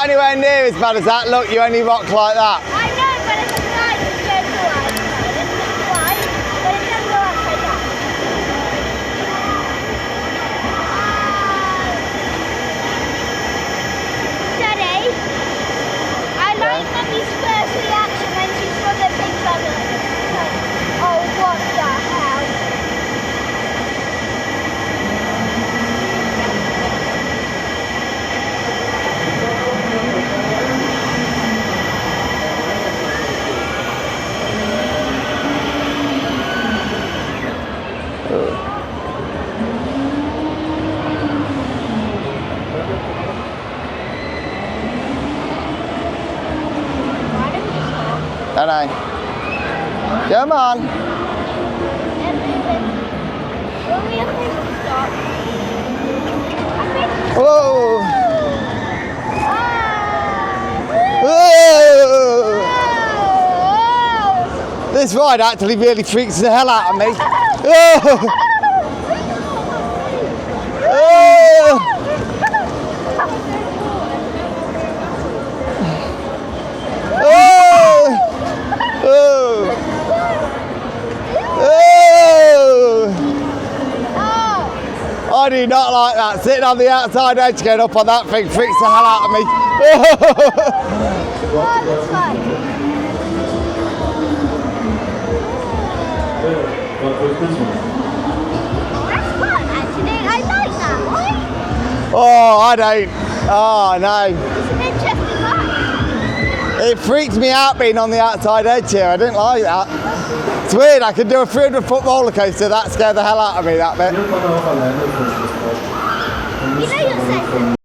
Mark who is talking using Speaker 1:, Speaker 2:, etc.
Speaker 1: not anywhere near as bad as that. Look, you only rock like that.
Speaker 2: I know, but it's a slide that goes wide. It's wide, but it doesn't go upside down. Daddy, I like Mummy's first reaction when she saw the big bubble. Like, oh, what the hell?
Speaker 1: I know. Come on. Whoa. Whoa. This ride actually really freaks the hell out of me. Oh. Oh. I do not like that. Sitting on the outside edge going up on that thing freaks the hell out of me.
Speaker 2: That's fun, actually. I like that. Why?
Speaker 1: Oh, I don't. Oh, no.
Speaker 2: It's an interesting ride.
Speaker 1: It freaks me out being on the outside edge here. I didn't like that. It's weird. I could do a 300-foot roller coaster. That scared the hell out of me, that bit.
Speaker 2: You know you're second.